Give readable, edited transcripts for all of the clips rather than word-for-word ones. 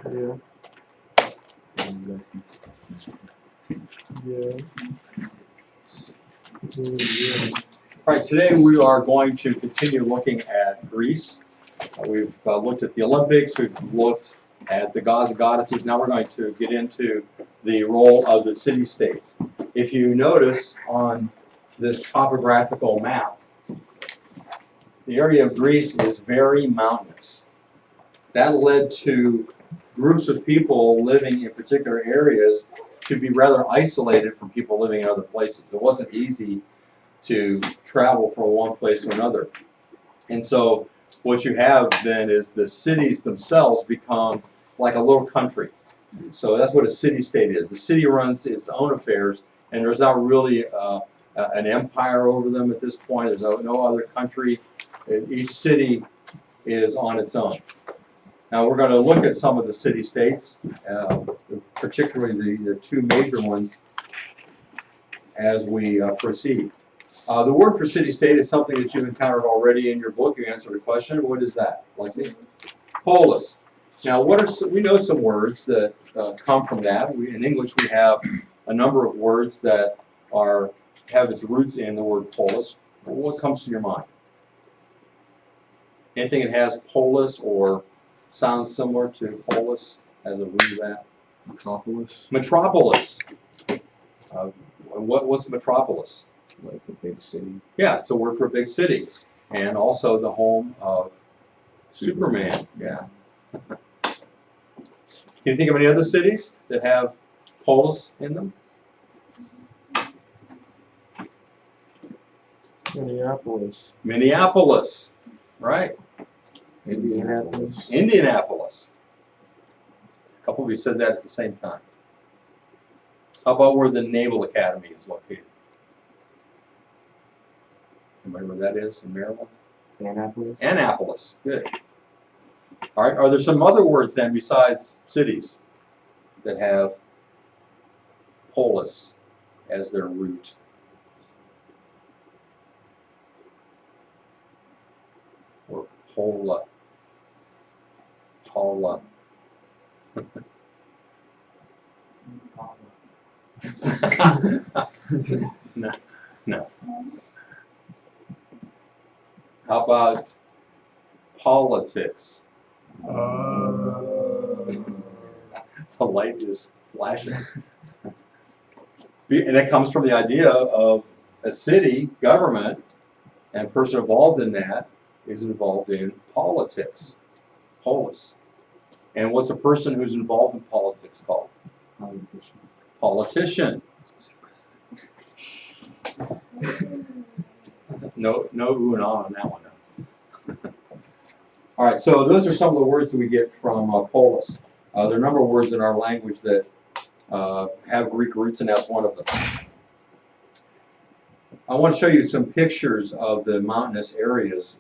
Yeah. Yeah. All right, today we are going to continue looking at Greece. We've looked at the Olympics, we've looked at the gods and goddesses. Now we're going to get into the role of the city-states. If you notice on this topographical map, the area of Greece is very mountainous. That led to groups of people living in particular areas to be rather isolated from people living in other places. It wasn't easy to travel from one place to another. And so what you have then is the cities themselves become like a little country. So that's what a city-state is. The city runs its own affairs, and there's not really an empire over them at this point. There's no other country. Each city is on its own. Now we're going to look at some of the city-states, particularly the two major ones, as we proceed. The word for city-state is something that you've encountered already in your book. You answered a question. What is that, Lexi? Polis. Now, we know some words that come from that. In English, we have a number of words that have its roots in the word polis. What comes to your mind? Anything that has polis or sounds similar to polis as a root of that? Metropolis. Metropolis. What's metropolis? Like a big city. Yeah, it's a word for a big city. And also the home of Superman. Yeah. Can you think of any other cities that have polis in them? Minneapolis. Minneapolis. Right. Indianapolis. Indianapolis. A couple of you said that at the same time. How about where the Naval Academy is located? Anybody where that is in Maryland? Annapolis. Annapolis. Good. All right. Are there some other words then besides cities that have polis as their root? Or pola. Paula. No. No. How about politics? The light is flashing. And it comes from the idea of a city, government, and a person involved in that is involved in politics. Polis. And what's a person who's involved in politics called? Politician. No ooh and ah on that one. All right, so those are some of the words that we get from polis. There are a number of words in our language that have Greek roots, and that's one of them. I want to show you some pictures of the mountainous areas,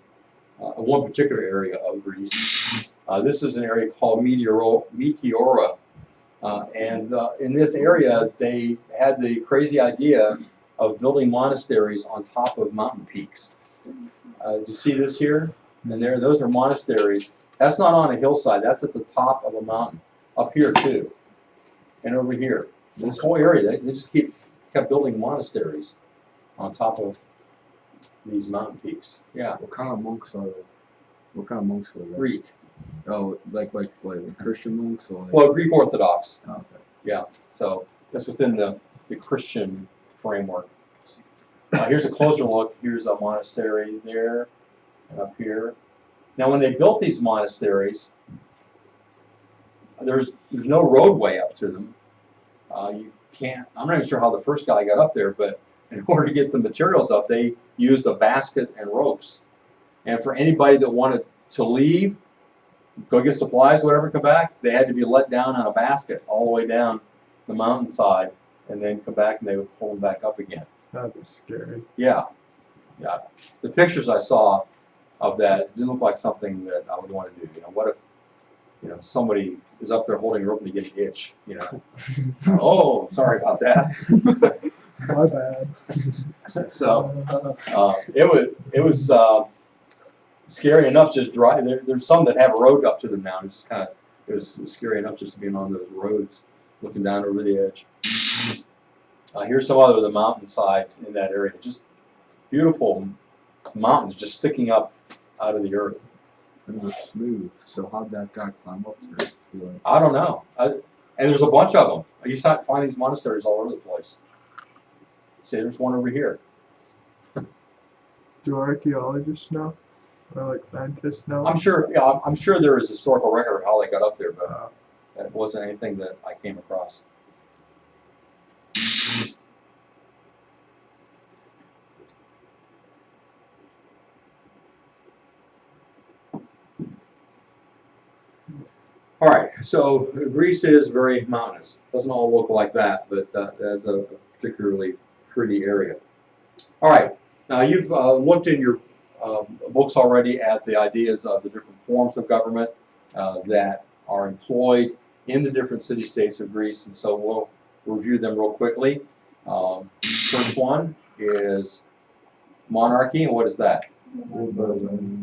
one particular area of Greece. This is an area called Meteora, and in this area they had the crazy idea of building monasteries on top of mountain peaks. Do you see this here? And there, those are monasteries. That's not on a hillside. That's at the top of a mountain. Up here too, and over here. This whole area, they just kept building monasteries on top of these mountain peaks. Yeah. What kind of monks are they? What kind of monks were they? Greek. Oh, like Christian monks or? Well, Greek Orthodox. Oh, okay. Yeah. So that's within the Christian framework. Here's a closer look. Here's a monastery there and up here. Now, when they built these monasteries, there's no roadway up to them. You can't. I'm not even sure how the first guy got up there, but in order to get the materials up, they used a basket and ropes. And for anybody that wanted to leave, go get supplies, whatever, come back, they had to be let down on a basket all the way down the mountainside, and then come back and they would pull them back up again. That was scary. Yeah, yeah. The pictures I saw of that didn't look like something that I would want to do. You know, what if, somebody is up there holding a rope and they get an itch? Oh, sorry about that. My bad. So it was scary enough just driving. There's some that have a road up to them now. Just kind of It was scary enough just being on those roads, looking down over the edge. Here's some other of the mountainsides in that area. Just beautiful mountains just sticking up out of the earth. And they're smooth. So how'd that guy climb up there? I feel like? I don't know. And there's a bunch of them. You find these monasteries all over the place. See, there's one over here. Do archaeologists know? Or like scientists know? I'm sure. Yeah, I'm sure there is historical record of how they got up there, but that wasn't anything that I came across. All right, so Greece is very mountainous. Doesn't all look like that, but that's a particularly pretty area. All right, now you've looked in your books already at the ideas of the different forms of government that are employed in the different city-states of Greece, and so we'll review them real quickly. First one is monarchy, and what is that?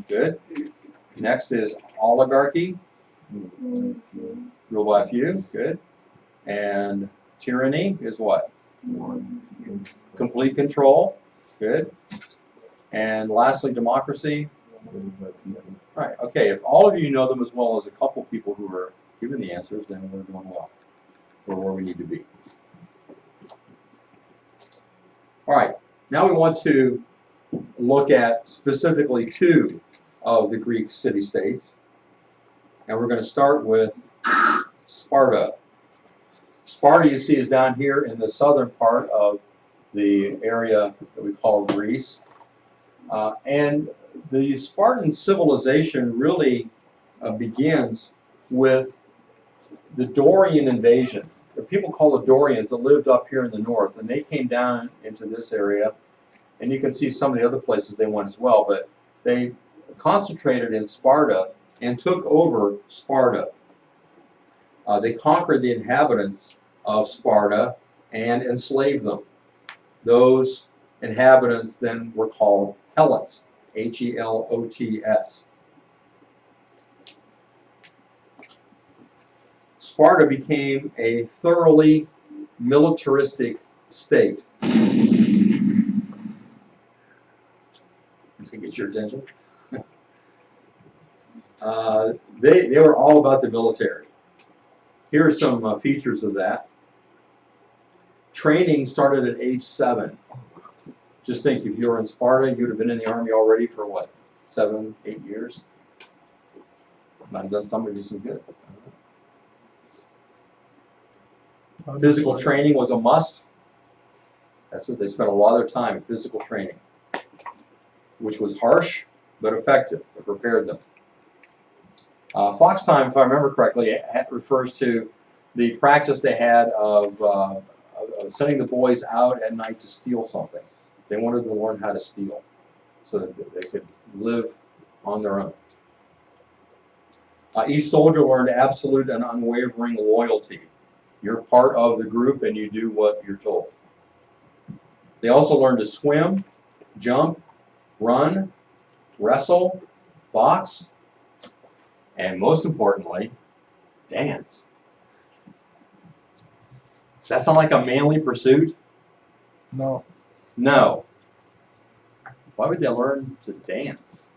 Good. Next is oligarchy. Rule by a few, good. And tyranny is what? Complete control, good. And lastly, democracy. Right, okay, if all of you know them as well as a couple people who are giving the answers, then we're doing well. We're where we need to be. All right, now we want to look at specifically two of the Greek city-states. And we're going to start with Sparta. Sparta, you see, is down here in the southern part of the area that we call Greece. And the Spartan civilization really begins with the Dorian invasion. The people called the Dorians that lived up here in the north, and they came down into this area. And you can see some of the other places they went as well, but they concentrated in Sparta and took over Sparta. They conquered the inhabitants of Sparta and enslaved them. Those inhabitants then were called Helots, H-E-L-O-T-S. Sparta became a thoroughly militaristic state. To get your attention. They were all about the military. Here are some features of that. Training started at age 7. Just think, if you were in Sparta, you'd have been in the army already for what, 7, 8 years? Might have done somebody some good. Physical training was a must. That's what they spent a lot of their time in, physical training, which was harsh but effective. It prepared them. Fox time, if I remember correctly, refers to the practice they had of sending the boys out at night to steal something. They wanted to learn how to steal so that they could live on their own. Each soldier learned absolute and unwavering loyalty. You're part of the group and you do what you're told. They also learned to swim, jump, run, wrestle, box, and most importantly, dance. That sound like a manly pursuit? No. No. Why would they learn to dance?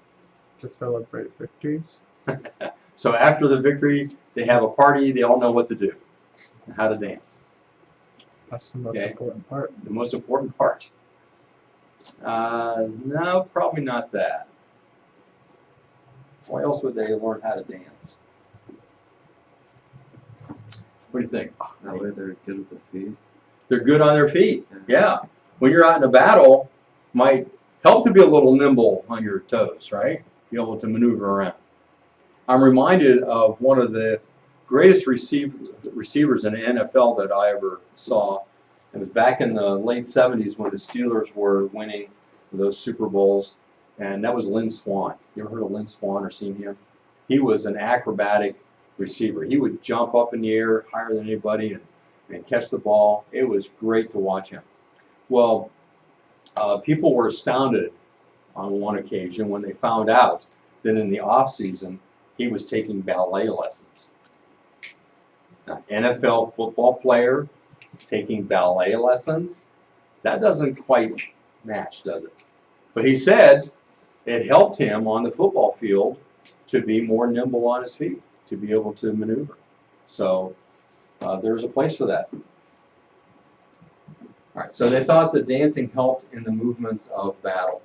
To celebrate victories. So after the victory, they have a party, they all know what to do and how to dance. That's the most Okay. important part. The most important part. No, probably not that. Why else would they learn how to dance? What do you think? That way they're good with their feet. They're good on their feet. Yeah. When you're out in a battle, might help to be a little nimble on your toes, right? Be able to maneuver around. I'm reminded of one of the greatest receivers in the NFL that I ever saw. It was back in the late 70s when the Steelers were winning those Super Bowls, and that was Lynn Swann. You ever heard of Lynn Swann or seen him? He was an acrobatic receiver. He would jump up in the air higher than anybody and catch the ball. It was great to watch him. Well, people were astounded on one occasion when they found out that in the off season he was taking ballet lessons. An NFL football player taking ballet lessons. That doesn't quite match, does it? But he said it helped him on the football field to be more nimble on his feet, to be able to maneuver. So there's a place for that. All right, so they thought that dancing helped in the movements of battle.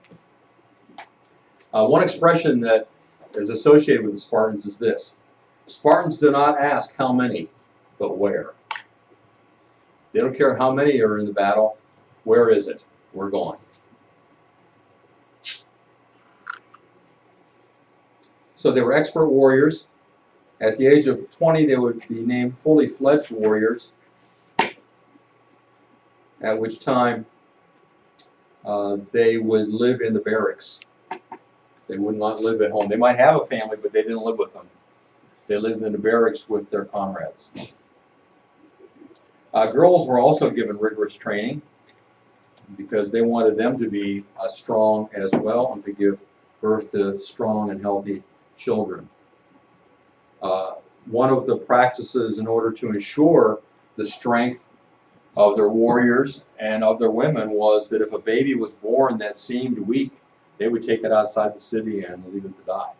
One expression that is associated with the Spartans is this: Spartans do not ask how many, but where. They don't care how many are in the battle. Where is it? We're going. So they were expert warriors. At the age of 20, they would be named fully fledged warriors, at which time they would live in the barracks. They would not live at home. They might have a family, but they didn't live with them. They lived in the barracks with their comrades. Girls were also given rigorous training because they wanted them to be strong as well and to give birth to strong and healthy children. One of the practices in order to ensure the strength of their warriors and of their women was that if a baby was born that seemed weak, they would take it outside the city and leave it to die.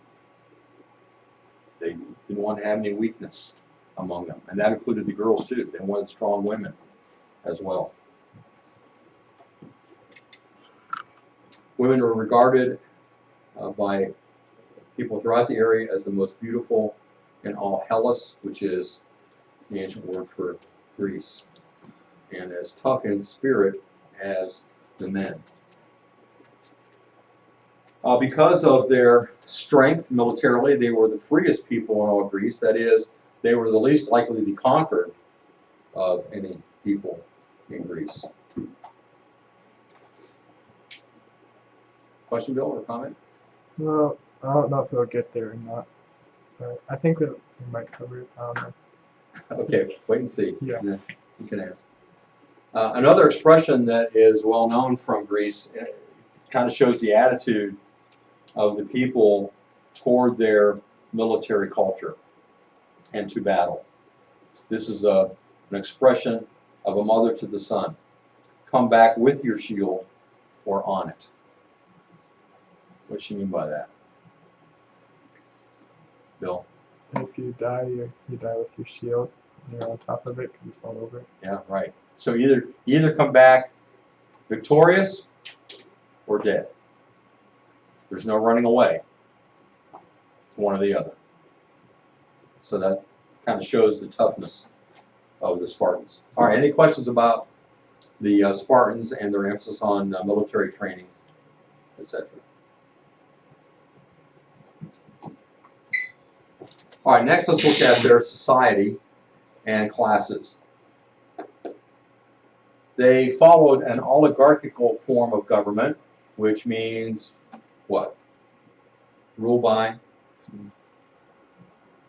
They didn't want to have any weakness among them, and that included the girls too. They wanted strong women as well. Women were regarded by people throughout the area as the most beautiful in all Hellas, which is the ancient word for Greece, and as tough in spirit as the men. Because of their strength militarily, they were the freest people in all Greece. That is, they were the least likely to be conquered of any people in Greece. Question, Bill, or comment? Well, I don't know if we'll get there or not, but I think we might cover it. I don't know. Okay, wait and see. Yeah. And then you can ask. Another expression that is well known from Greece kind of shows the attitude of the people toward their military culture and to battle. This is an expression of a mother to the son. Come back with your shield or on it. What does she mean by that? Bill? If you die, you die with your shield. You're on top of it because you fall over it. Yeah, right. So you either come back victorious or dead. There's no running away. One or the other. So that kind of shows the toughness of the Spartans. All right, any questions about the Spartans and their emphasis on military training, etc.? All right, next let's look at their society and classes. They followed an oligarchical form of government, which means what? Rule by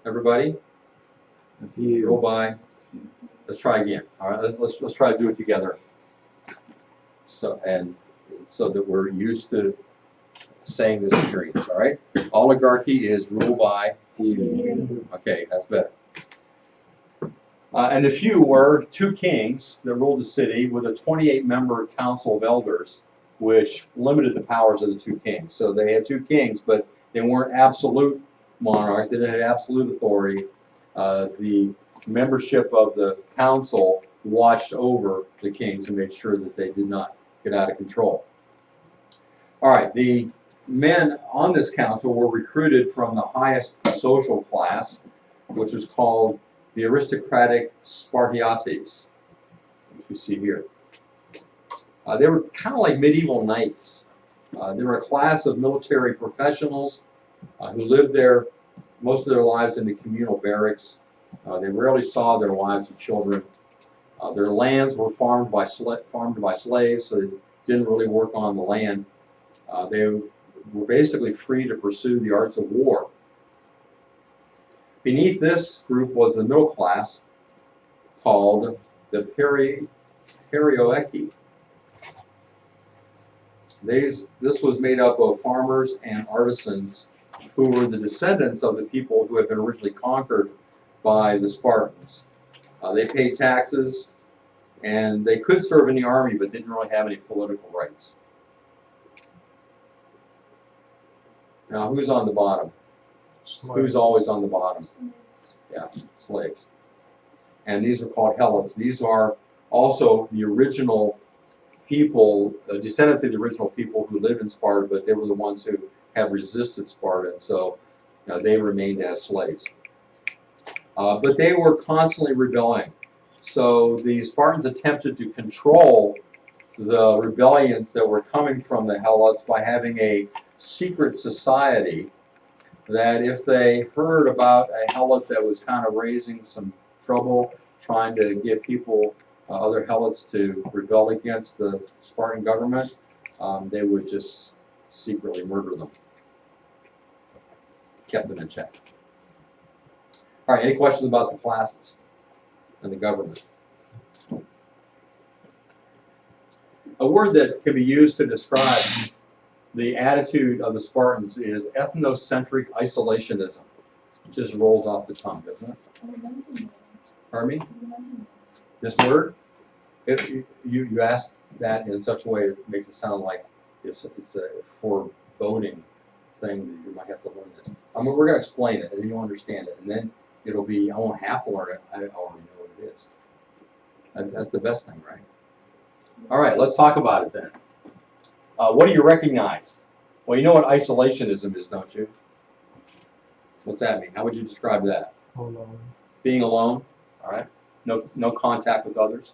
everybody? Rule by. Let's try again. All right, let's try to do it together. So that we're used to saying this in hearing. All right. Oligarchy is rule by few. Okay, that's better. And the few were two kings that ruled the city with a 28-member council of elders, which limited the powers of the two kings. So they had two kings, but they weren't absolute monarchs. They didn't have absolute authority. The membership of the council watched over the kings and made sure that they did not get out of control. All right, the men on this council were recruited from the highest social class, which was called the aristocratic Spartiates, which we see here. They were kind of like medieval knights. They were a class of military professionals who lived there most of their lives in the communal barracks. They rarely saw their wives and children. Their lands were farmed by slaves, so they didn't really work on the land. They were basically free to pursue the arts of war. Beneath this group was the middle class, called the Perioeci. This was made up of farmers and artisans who were the descendants of the people who had been originally conquered by the Spartans. They paid taxes, and they could serve in the army, but didn't really have any political rights. Now, who's on the bottom? Who's always on the bottom? Yeah, slaves. And these are called helots. These are also the original people, descendants of the original people who lived in Sparta, but they were the ones who have resisted Sparta, and so they remained as slaves. But they were constantly rebelling. So the Spartans attempted to control the rebellions that were coming from the helots by having a secret society that if they heard about a helot that was kind of raising some trouble, trying to get people, other helots to rebel against the Spartan government, they would just secretly murder them. Kept them in check. All right, any questions about the classes and the government? A word that can be used to describe the attitude of the Spartans is ethnocentric isolationism. It just rolls off the tongue, doesn't it? Pardon me? This word? You ask that in such a way it makes it sound like it's a foreboding thing that you might have to learn this. We're going to explain it, and then you'll understand it, and then it'll be, I won't have to learn it, I already know what it is. That's the best thing, right? All right, let's talk about it then. What do you recognize? Well, you know what isolationism is, don't you? What's that mean? How would you describe that? Alone. Being alone, all right? No contact with others.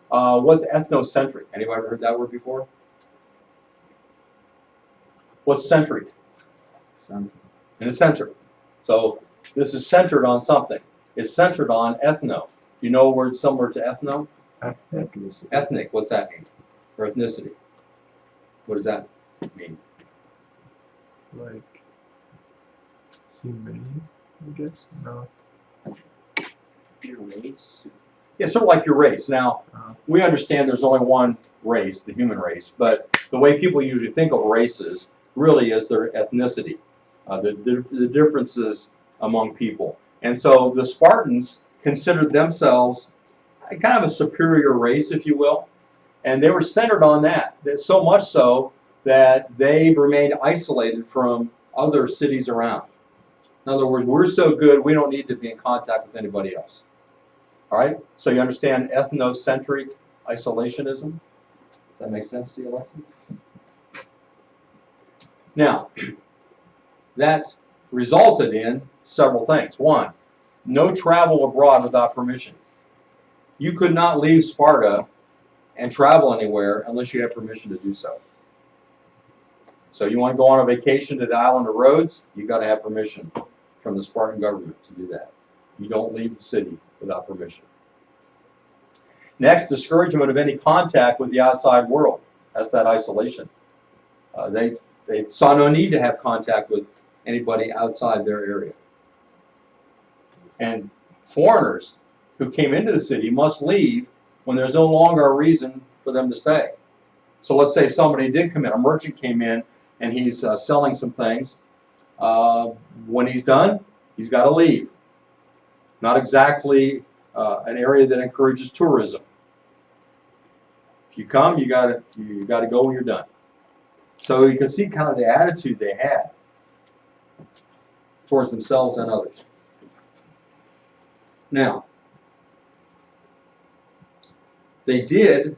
What's ethnocentric? Anybody ever heard that word before? What's centric? In the center. So this is centered on something. It's centered on ethno. You know a word similar to ethno? Ethnic. Ethnic, what's that mean? Or ethnicity? What does that mean? Like human, I guess. No. Your race. Yeah, sort of like your race. Now, we understand there's only one race, the human race, but the way people usually think of races really is their ethnicity, the differences among people. And so the Spartans considered themselves kind of a superior race, if you will, and they were centered on that so much so that they remained isolated from other cities around. In other words, we're so good, we don't need to be in contact with anybody else. All right? So you understand ethnocentric isolationism? Does that make sense to you, Alexi? Now, that resulted in several things. One, no travel abroad without permission. You could not leave Sparta and travel anywhere unless you had permission to do so. So you want to go on a vacation to the island of Rhodes, you've got to have permission from the Spartan government to do that. You don't leave the city without permission. Next, discouragement of any contact with the outside world. That's that isolation. They saw no need to have contact with anybody outside their area. And foreigners who came into the city must leave when there's no longer a reason for them to stay. So let's say somebody did come in, a merchant came in and he's selling some things. When he's done, he's got to leave. Not exactly an area that encourages tourism. If you come, you got to go when you're done. So you can see kind of the attitude they had towards themselves and others. Now, they did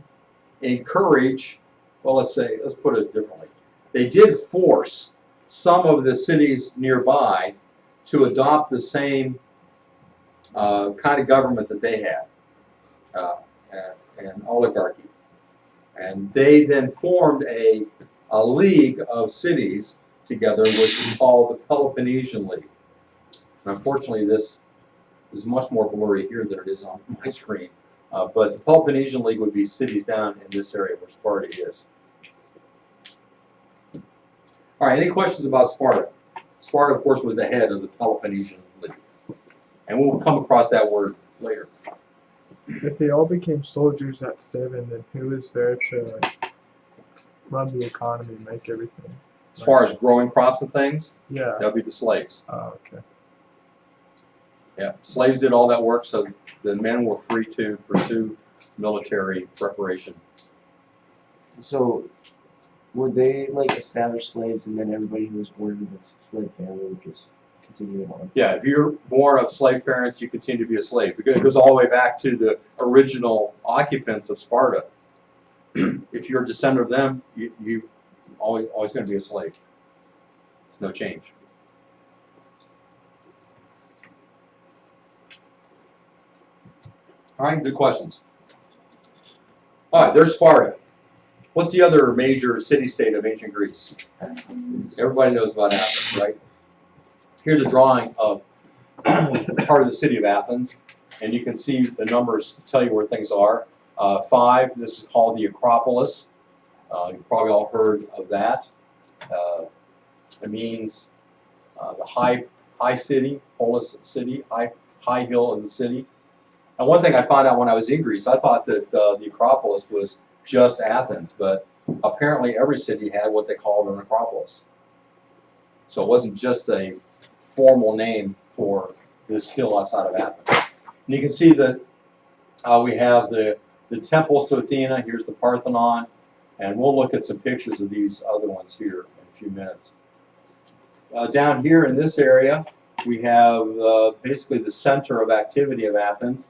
encourage, well, let's put it differently. They did force some of the cities nearby to adopt the same kind of government that they had, an oligarchy. And they then formed a league of cities together, which is called the Peloponnesian League. And unfortunately, this is much more blurry here than it is on my screen. But the Peloponnesian League would be cities down in this area where Sparta is. All right, any questions about Sparta? Sparta, of course, was the head of the Peloponnesian League. And we'll come across that word later. If they all became soldiers at 7, then who was there to run the economy, make everything? As far as growing crops and things, Yeah. that would be the slaves. Oh, okay. Yeah, slaves did all that work, so the men were free to pursue military preparation. So, would they like establish slaves, and then everybody who was born in the slave family would just continue on? Yeah, if you're born of slave parents, you continue to be a slave. Because it goes all the way back to the original occupants of Sparta. If you're a descendant of them, you always going to be a slave. No change. All right, good questions. All right, there's Sparta. What's the other major city-state of ancient Greece? Everybody knows about Athens, right? Here's a drawing of part of the city of Athens, and you can see the numbers tell you where things are. 5, this is called the Acropolis. You've probably all heard of that. It means the high city, polis city, high hill of the city. And one thing I found out when I was in Greece, I thought that the Acropolis was just Athens, but apparently every city had what they called an Acropolis. So it wasn't just a formal name for this hill outside of Athens. And you can see that we have the temples to Athena. Here's the Parthenon, and we'll look at some pictures of these other ones here in a few minutes. Down here in this area, we have basically the center of activity of Athens.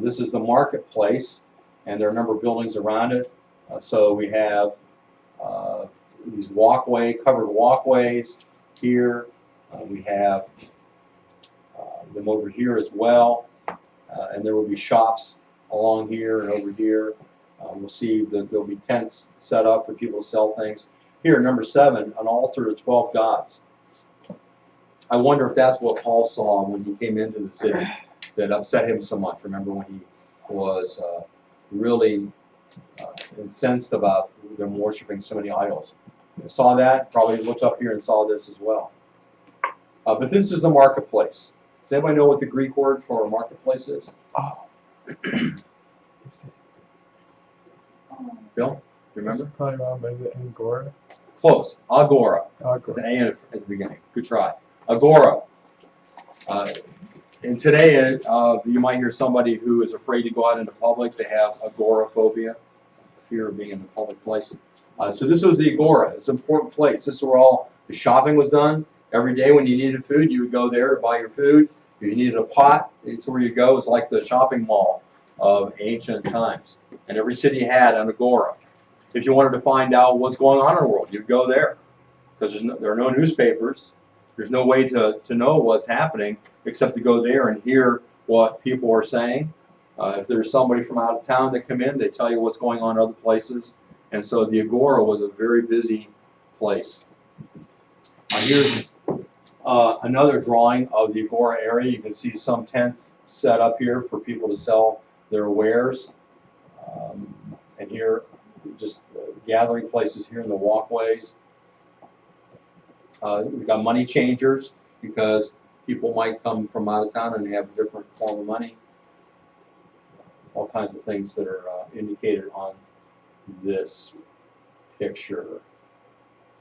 This is the marketplace, and there are a number of buildings around it. So we have these covered walkways here. We have them over here as well, and there will be shops along here and over here. We'll see that there'll be tents set up for people to sell things. Here, number 7, an altar to 12 gods. I wonder if that's what Paul saw when he came into the city that upset him so much. Remember when he was really incensed about them worshiping so many idols. Saw that, probably looked up here and saw this as well. But this is the marketplace. Does anybody know what the Greek word for marketplace is? Oh. Bill, you remember? It's probably wrong, maybe Angora. Close. Agora. Agora. With an A at the beginning. Good try. Agora. And today, you might hear somebody who is afraid to go out into public. They have agoraphobia, fear of being in a public place. So this was the Agora. It's an important place. This is where all the shopping was done. Every day when you needed food, you would go there to buy your food. If you needed a pot, it's where you go. It's like the shopping mall of ancient times. And every city had an Agora. If you wanted to find out what's going on in the world, you'd go there. Because there are no newspapers. There's no way to know what's happening except to go there and hear what people are saying. If there's somebody from out of town that come in, they tell you what's going on in other places. And so the Agora was a very busy place. Here's another drawing of the Agora area. You can see some tents set up here for people to sell their wares. And here, just gathering places here in the walkways. We've got money changers because people might come from out of town and have a different form of money. All kinds of things that are indicated on this picture.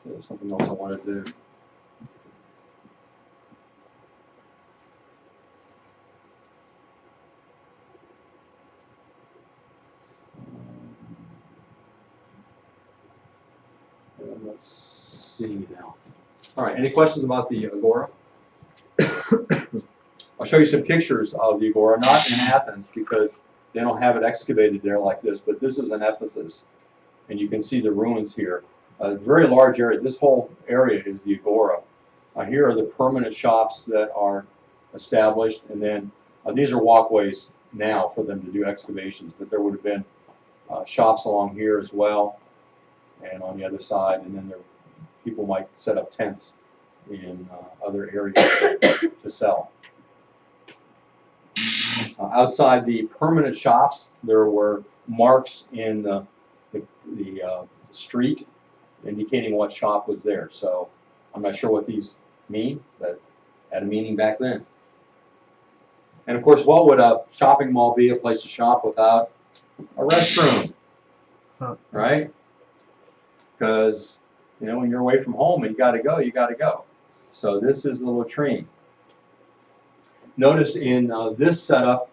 So there's something else I want to do. Let's see now. All right, any questions about the Agora? I'll show you some pictures of the Agora, not in Athens because they don't have it excavated there like this, but this is in Ephesus, and you can see the ruins here. A very large area. This whole area is the Agora. Here are the permanent shops that are established, and then these are walkways now for them to do excavations, but there would have been shops along here as well, and on the other side, and then people might set up tents in other areas to sell. Outside the permanent shops, there were marks in the street indicating what shop was there. So I'm not sure what these mean, but had a meaning back then. And of course, what would a shopping mall be, a place to shop without a restroom, right? Because when you're away from home and you got to go, you got to go. So this is the latrine. Notice in this setup,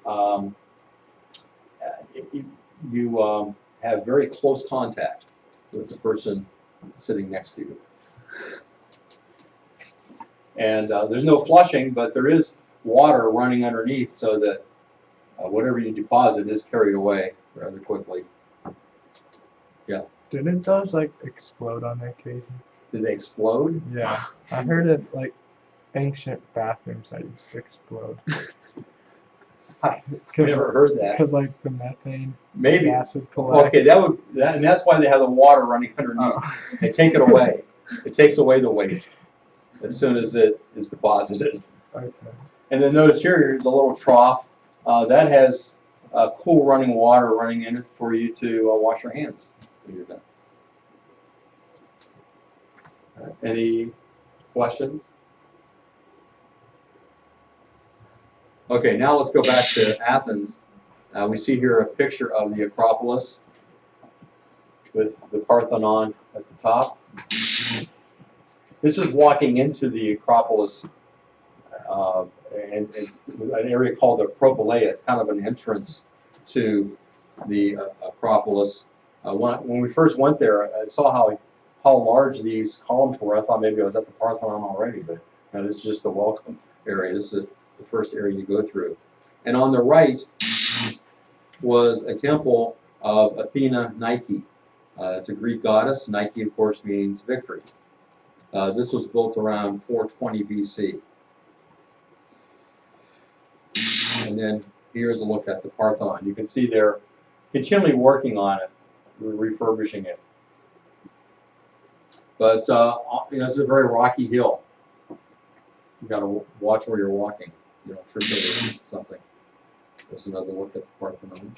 um, you have very close contact with the person sitting next to you. And there's no flushing, but there is water running underneath so that whatever you deposit is carried away rather quickly. Yeah. Didn't those like explode on occasion? Did they explode? Yeah, I heard of like ancient bathrooms that used to explode. I never heard that. Because like the methane Maybe. gas would collect. Okay, and that's why they have the water running underneath. Oh. They take it away. It takes away the waste as soon as it is deposited. Okay. And then notice here the little trough that has cool running water running in it for you to wash your hands when you're done. Any questions? Okay, now let's go back to Athens. We see here a picture of the Acropolis with the Parthenon at the top. This is walking into the Acropolis and an area called the Propylaea. It's kind of an entrance to the Acropolis. When we first went there, I saw how large these columns were. I thought maybe I was at the Parthenon already, but this is just the welcome area. This is the first area you go through. And on the right was a temple of Athena Nike. It's a Greek goddess. Nike, of course, means victory. This was built around 420 BC. And then here's a look at the Parthenon. You can see they're continually working on it, refurbishing it. But this is a very rocky hill. You've got to watch where you're walking. You don't trip over something. There's another look at the Parthenon.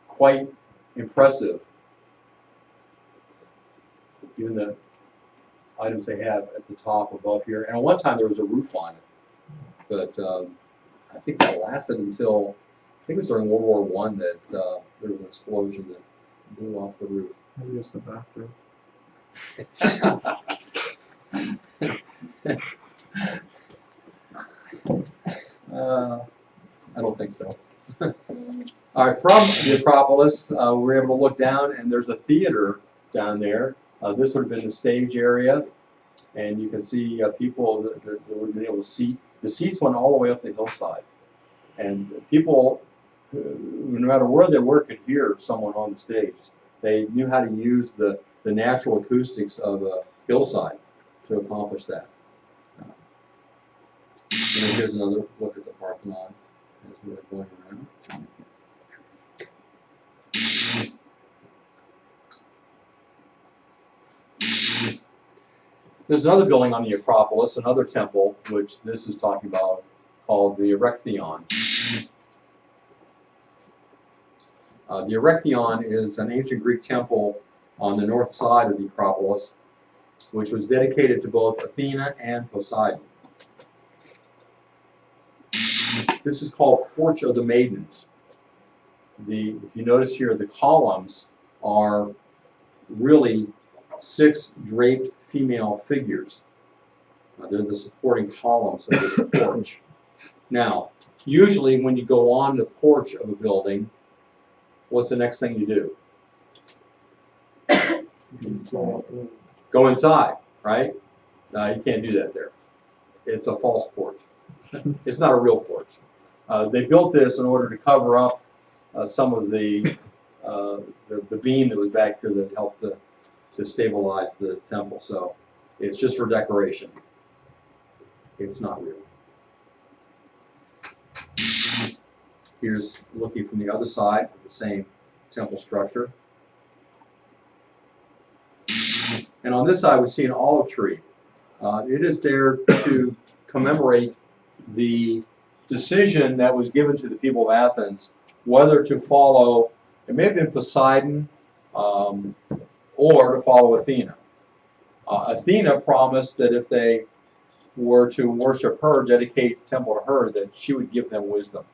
Quite impressive. Even the items they have at the top above here. And at one time there was a roof on it. But I think that lasted until, I think it was during World War I that there was an explosion that blew off the roof. Maybe it's the bathroom. I don't think so. All right, from the Acropolis, we're able to look down, and there's a theater down there. This would have been the stage area, and you can see people that would have been able to see. The seats went all the way up the hillside, and people, no matter where they were, could hear someone on the stage. They knew how to use the natural acoustics of a hillside to accomplish that. And here's another look at the Parthenon as we're going around. There's another building on the Acropolis, another temple, which this is talking about, called the Erechtheion. The Erechtheion is an ancient Greek temple on the north side of the Acropolis, which was dedicated to both Athena and Poseidon. This is called Porch of the Maidens. If you notice here, the columns are really 6 draped female figures. They're the supporting columns of this porch. Now, usually when you go on the porch of a building, what's the next thing you do? Go inside, right? No, you can't do that there. It's a false porch. It's not a real porch. They built this in order to cover up some of the beam that was back here that helped to stabilize the temple. So it's just for decoration. It's not real. Here's looking from the other side of the same temple structure. And on this side we see an olive tree. It is there to commemorate the decision that was given to the people of Athens whether to follow, it may have been Poseidon or to follow Athena. Athena promised that if they were to worship her, dedicate the temple to her, that she would give them wisdom.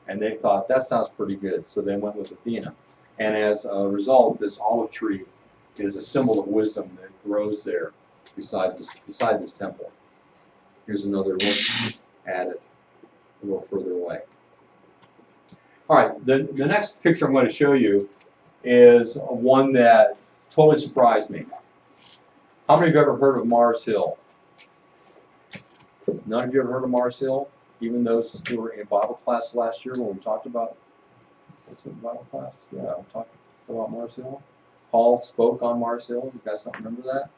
And they thought, that sounds pretty good, so they went with Athena. And as a result, this olive tree is a symbol of wisdom that grows there beside this temple. Here's another look at it a little further away. All right, the next picture I'm going to show you is one that totally surprised me. How many of you have ever heard of Mars Hill? None of you ever heard of Mars Hill? Even those who were in Bible class last year when we talked about, what's it, Bible class? Yeah, we talked about Mars Hill. Paul spoke on Mars Hill. You guys don't remember that?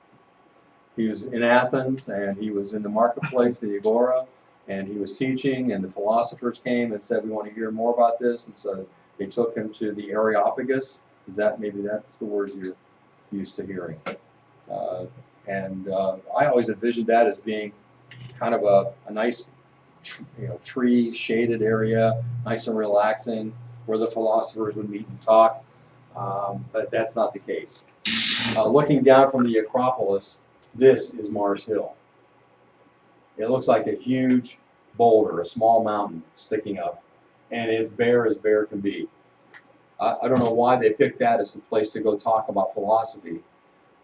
He was in Athens, and he was in the marketplace, the Agora, and he was teaching, and the philosophers came and said, we want to hear more about this, and so they took him to the Areopagus. Is that, maybe that's the word you're used to hearing. I always envisioned that as being kind of a nice, tree shaded area, nice and relaxing, where the philosophers would meet and talk. But that's not the case. Looking down from the Acropolis, this is Mars Hill. It looks like a huge boulder, a small mountain sticking up, and it's bare as bare can be. I don't know why they picked that as the place to go talk about philosophy,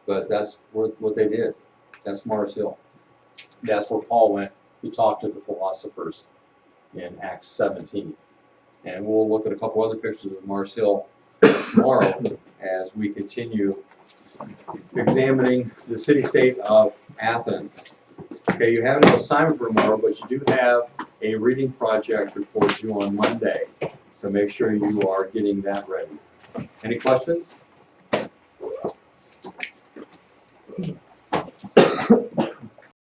but that's what they did. That's Mars Hill. That's where Paul went to talk to the philosophers in Acts 17. And we'll look at a couple other pictures of Mars Hill tomorrow as we continue examining the city-state of Athens. Okay, you have an assignment for tomorrow, but you do have a reading project report due on Monday. So make sure you are getting that ready. Any questions?